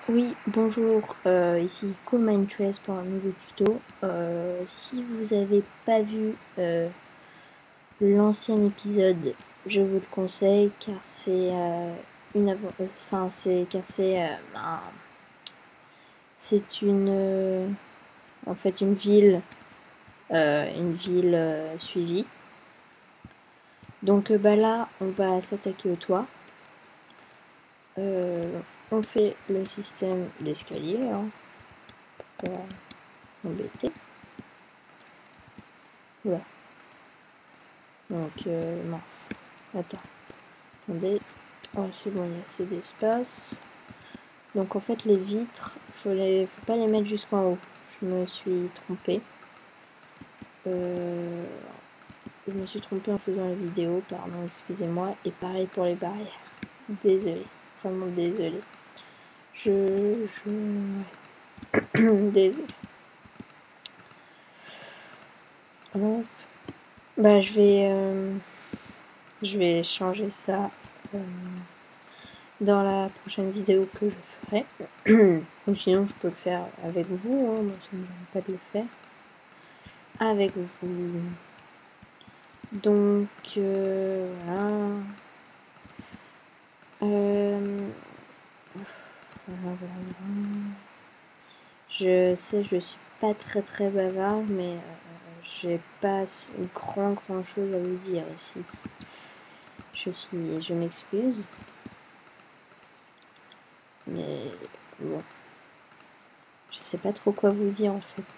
Oui, bonjour, ici CoMindTrace pour un nouveau tuto. Si vous n'avez pas vu l'ancien épisode, je vous le conseille car c'est c'est en fait une ville suivie. Donc là, on va s'attaquer au toit. On fait le système d'escalier, hein, pour pas embêter. Voilà. Donc, mince. Attends. Attendez. Oh, c'est bon, il y a assez d'espace. Donc, en fait, les vitres, faut pas les mettre jusqu'en haut. Je me suis trompée. Je me suis trompée en faisant la vidéo, pardon, excusez-moi. Et pareil pour les barrières. Désolée. Vraiment désolée. Désolée. Hop. Bah, je vais changer ça dans la prochaine vidéo que je ferai. Ou sinon, je peux le faire avec vous. Hein. Moi, ça ne me gêne pas de le faire avec vous. Donc, voilà. Je sais, je suis pas très bavarde, mais j'ai pas grand chose à vous dire ici. Je m'excuse. Mais bon, je sais pas trop quoi vous dire en fait.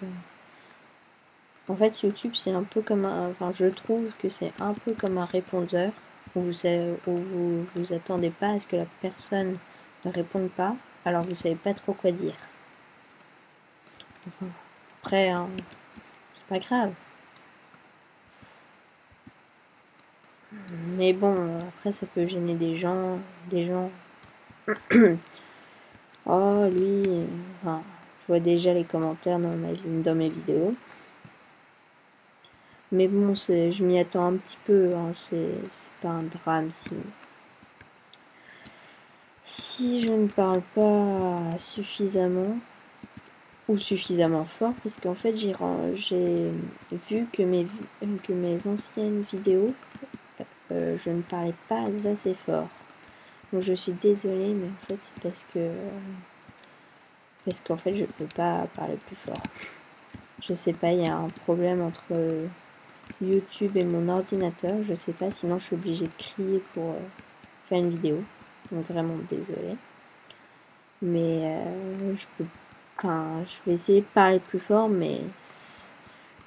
En fait, YouTube, c'est un peu comme un... Enfin, je trouve que c'est un peu comme un répondeur où vous vous attendez pas à ce que la personne ne réponde pas, alors vous savez pas trop quoi dire. Enfin, après, hein, c'est pas grave. Mais bon, après, ça peut gêner des gens. Oh, lui... Enfin, je vois déjà les commentaires dans mes vidéos. Mais bon, je m'y attends un petit peu, hein, c'est pas un drame si je ne parle pas suffisamment ou suffisamment fort, parce qu'en fait j'ai vu que mes anciennes vidéos, je ne parlais pas assez fort. Donc je suis désolée, mais en fait c'est parce qu'en fait je peux pas parler plus fort. Je sais pas, il y a un problème entre YouTube et mon ordinateur, je sais pas, sinon je suis obligée de crier pour faire une vidéo. Donc vraiment désolée. Mais je vais essayer de parler plus fort, mais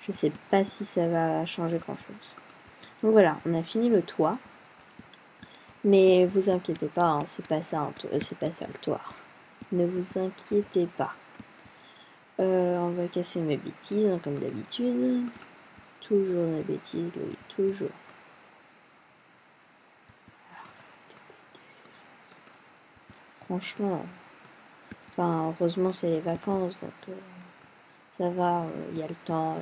je sais pas si ça va changer grand chose. Donc voilà, on a fini le toit. Mais vous inquiétez pas, hein, c'est pas ça le toit. Ne vous inquiétez pas. On va casser mes bêtises, hein, comme d'habitude. Toujours mes bêtises, oui, toujours. Franchement, enfin, heureusement c'est les vacances, donc ça va, il y a le temps.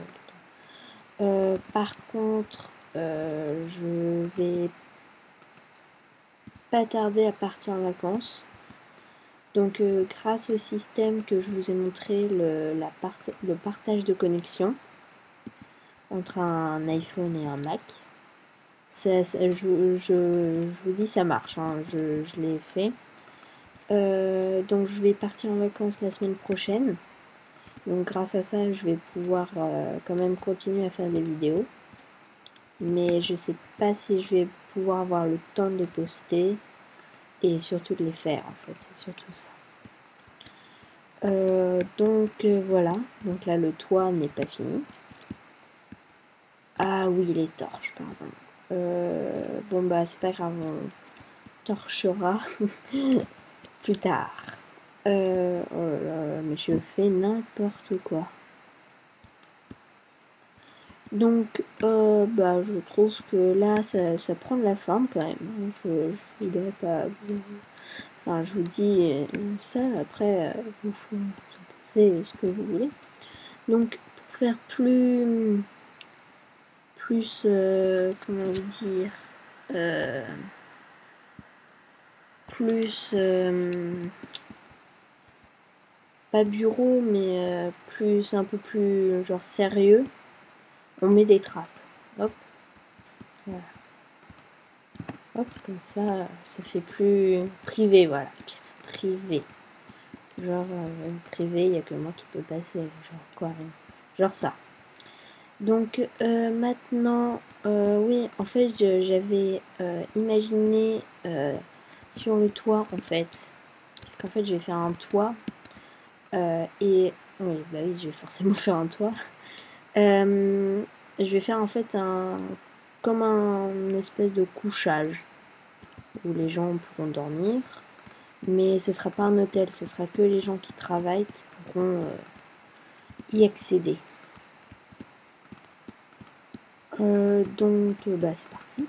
Par contre, je vais pas tarder à partir en vacances. Donc grâce au système que je vous ai montré, le partage de connexion entre un iPhone et un Mac, je vous dis ça marche, hein, je l'ai fait. Donc je vais partir en vacances la semaine prochaine. Donc grâce à ça, je vais pouvoir quand même continuer à faire des vidéos. Mais je sais pas si je vais pouvoir avoir le temps de les poster et surtout de les faire en fait, c'est surtout ça. Donc voilà, donc là le toit n'est pas fini. Ah oui, les torches, pardon. Bon bah c'est pas grave, on torchera plus tard. Oh là là, mais je fais n'importe quoi. Donc bah je trouve que là ça prend de la forme quand même. Je voudrais pas... Enfin je vous dis ça, après vous pensez ce que vous voulez. Donc pour faire plus comment dire, plus pas bureau, mais plus un peu plus genre sérieux, on met des trappes. Hop, voilà. Hop, comme ça fait plus privé, voilà. Privé. Genre, privé, il n'y a que moi qui peux passer. Genre quoi, genre ça. Donc maintenant, oui, en fait, j'avais imaginé sur le toit, en fait. Parce qu'en fait, je vais faire un toit. Et oui, bah oui, je vais forcément faire un toit. Je vais faire en fait comme un espèce de couchage où les gens pourront dormir. Mais ce sera pas un hôtel, ce sera que les gens qui travaillent qui pourront y accéder. Donc, bah c'est parti.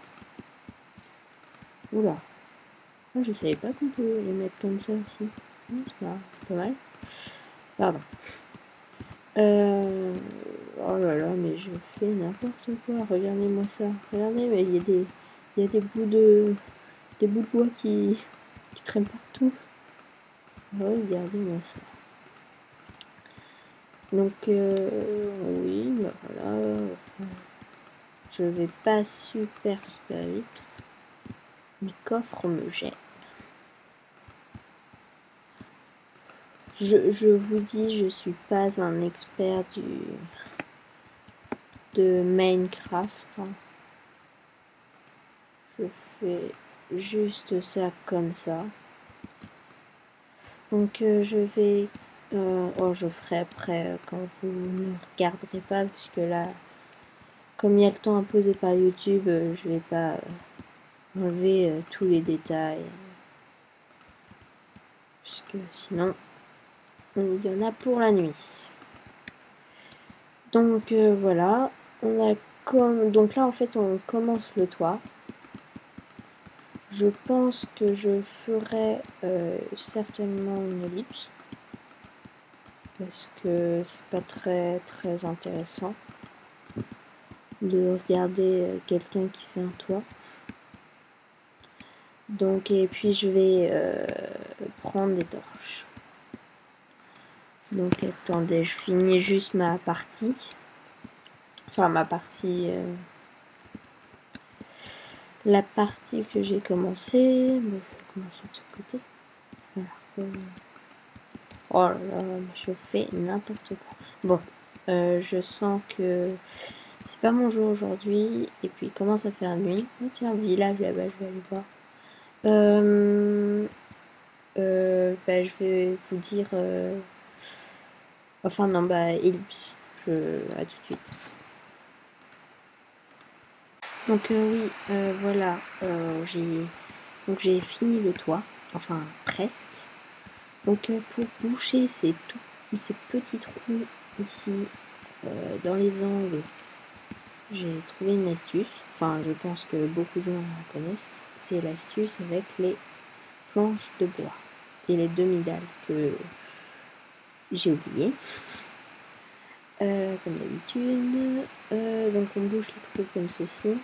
Oula. Ah, je savais pas qu'on pouvait les mettre comme ça aussi. C'est pas mal. Pardon. Oh là là, mais je fais n'importe quoi. Regardez-moi ça. Regardez, mais il y a des bouts de bois qui traînent partout. Regardez-moi ça. Donc, oui, bah voilà. Je vais pas super vite. Mes coffres me gênent. Je vous dis, je suis pas un expert de Minecraft. Je fais juste ça comme ça. Donc je vais... je ferai après quand vous ne regarderez pas, puisque là, comme il y a le temps imposé par YouTube, je vais pas enlever tous les détails. Puisque sinon, il y en a pour la nuit. Donc voilà, donc là en fait on commence le toit. Je pense que je ferai certainement une ellipse parce que c'est pas très intéressant de regarder quelqu'un qui fait un toit. Donc et puis je vais prendre des torches. Donc attendez, je finis juste ma partie. Enfin ma partie... la partie que j'ai commencé. Bon, je vais commencer de ce côté. Voilà. Oh là là, je fais n'importe quoi. Bon, je sens que c'est pas mon jour aujourd'hui. Et puis il commence à faire nuit. Oh tiens, village là-bas, je vais aller voir. Bah, je vais vous dire... Enfin non, bah ellipse. À tout de suite. Donc oui, voilà, j'ai fini le toit, enfin presque. Donc pour boucher ces petits trous ici dans les angles, j'ai trouvé une astuce. Enfin, je pense que beaucoup de gens la connaissent. C'est l'astuce avec les planches de bois et les demi-dalles que j'ai oublié. Comme d'habitude. Donc on bouche les trous comme ceci.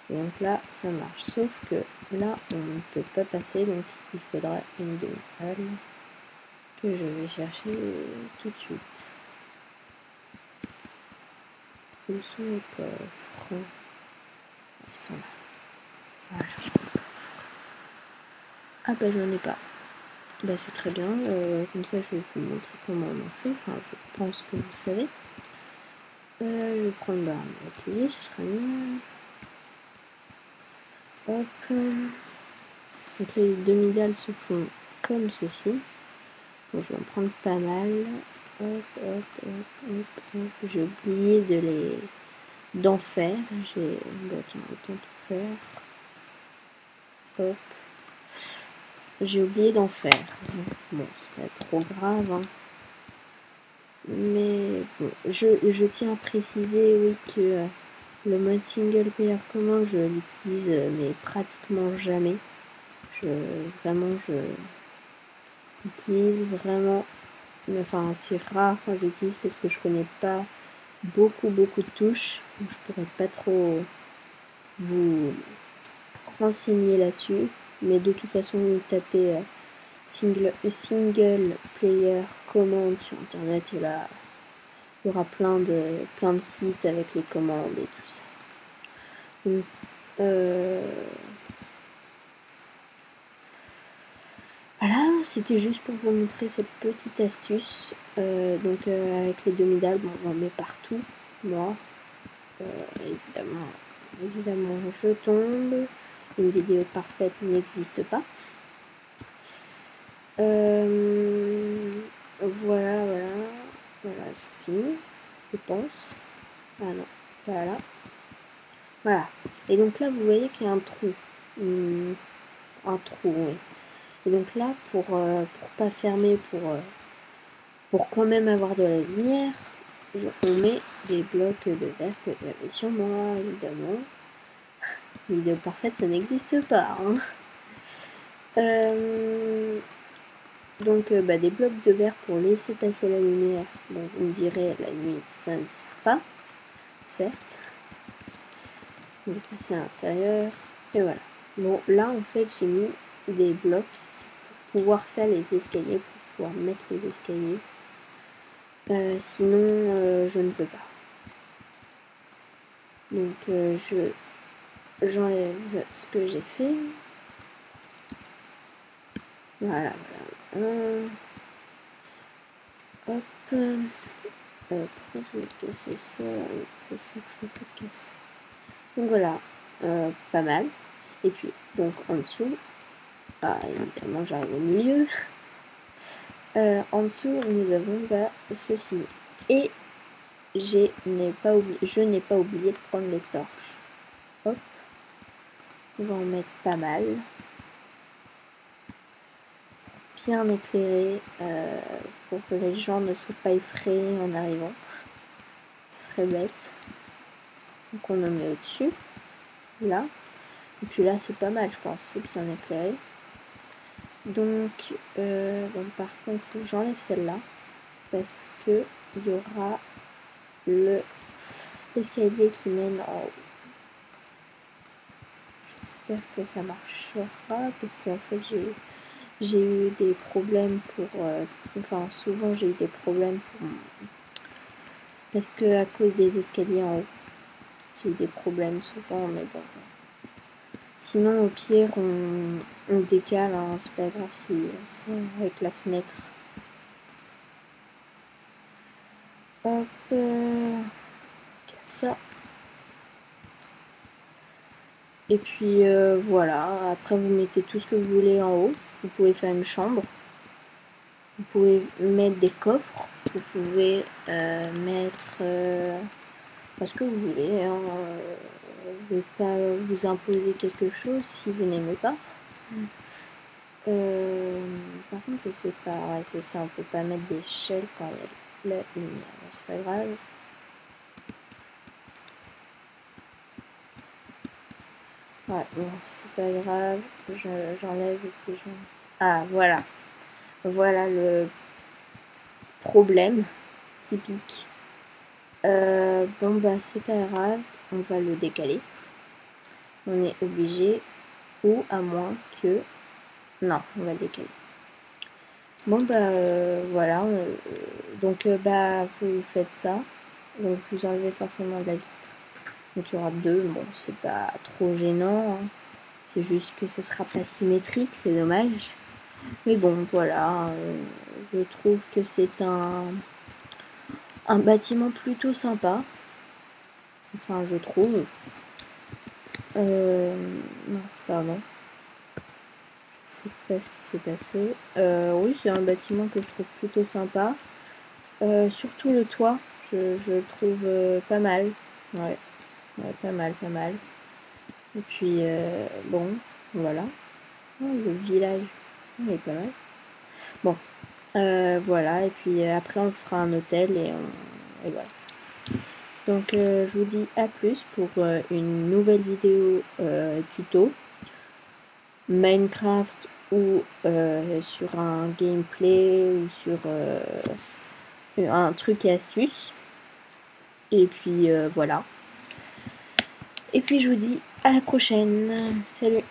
Et donc là, ça marche. Sauf que là, on ne peut pas passer, donc il faudra une demi-dalle que je vais chercher tout de suite. Où sont les coffres? Ils sont là. Voilà. Ah bah j'en ai pas. Bah c'est très bien. Comme ça, je vais vous montrer comment on en fait. Enfin, je pense que vous savez. Je vais prendre mon atelier, ce sera mieux. Hop. Donc les demi-dalles se font comme ceci. Donc je vais en prendre pas mal. Hop. J'ai oublié d'en faire. Autant tout faire. Hop. J'ai oublié d'en faire. Bon, c'est pas trop grave. Hein. Mais bon, je tiens à préciser, oui, que le mode single player commun, je l'utilise mais pratiquement jamais. Je utilise vraiment, enfin c'est rare quand j'utilise parce que je connais pas beaucoup de touches, donc je pourrais pas trop vous renseigner là-dessus, mais de toute façon vous tapez single player commande sur internet, là, il y aura plein de sites avec les commandes et tout ça. Donc, voilà, c'était juste pour vous montrer cette petite astuce. Donc avec les demi-dalles, bon, on en met partout. Moi, évidemment, je tombe. Une vidéo parfaite n'existe pas. Voilà, c'est fini, je pense. Ah non, voilà. Voilà. Et donc là, vous voyez qu'il y a un trou. Un trou, oui. Et donc là, pour pas fermer, pour quand même avoir de la lumière, on met des blocs de verre que j'avais sur moi, évidemment. Vidéo parfaite, ça n'existe pas. Hein. Donc des blocs de verre pour laisser passer la lumière. Bon, vous me direz, la nuit, ça ne sert pas. Certes. On va passer à l'intérieur. Et voilà. Bon, là, en fait, j'ai mis des blocs pour pouvoir faire les escaliers, pour pouvoir mettre les escaliers. Sinon, je ne peux pas. Donc, j'enlève ce que j'ai fait. Voilà. Hop. Pourquoi je vais casser ça? C'est ça que je peux casser. Donc voilà, pas mal. Et puis, donc en dessous, évidemment j'arrive au milieu. En dessous, nous avons ceci. Et je n'ai pas oublié de prendre les torches. Hop. On va en mettre pas mal. Bien éclairé pour que les gens ne soient pas effrayés en arrivant. Ce serait bête. Donc on en met au-dessus. Là. Et puis là c'est pas mal je pense. C'est bien éclairé. Donc par contre il faut que j'enlève celle-là. Parce que il y aura l'escalier qui mène en haut. J'espère que ça marchera parce qu'en fait j'ai eu des problèmes pour enfin souvent j'ai eu des problèmes parce que à cause des escaliers en haut j'ai eu des problèmes souvent, mais bon, sinon au pire on décale, hein, c'est pas grave si c'est avec la fenêtre. Hop, ça. Et puis voilà, après vous mettez tout ce que vous voulez en haut. Vous pouvez faire une chambre, vous pouvez mettre des coffres, vous pouvez mettre ce que vous voulez. Hein. Je ne vais pas vous imposer quelque chose si vous n'aimez pas. Par contre, je sais pas, ouais, c'est ça, on peut pas mettre des shells quand il y a la lumière, c'est pas grave. Ouais, bon, c'est pas grave, j'enlève et puis Ah, voilà. Voilà le problème typique. Bon, c'est pas grave, on va le décaler. On est obligé, ou à moins que... Non, on va le décaler. Bon, voilà. Donc, vous faites ça. Donc, vous enlevez forcément de la vitre. Donc, il y aura deux. Bon, c'est pas trop gênant. Hein. C'est juste que ce sera pas symétrique. C'est dommage. Mais bon, voilà. Je trouve que c'est un bâtiment plutôt sympa. Enfin, je trouve. Mince, pardon. Je sais pas ce qui s'est passé. Oui, c'est un bâtiment que je trouve plutôt sympa. Surtout le toit, je le trouve pas mal. Ouais, pas mal. Et puis, bon, voilà. Oh, le village, il est pas mal. Bon, voilà. Et puis après, on fera un hôtel et voilà. Donc, je vous dis à plus pour une nouvelle vidéo tuto. Minecraft ou sur un gameplay ou sur un truc et astuce. Et puis voilà. Et puis je vous dis à la prochaine. Salut!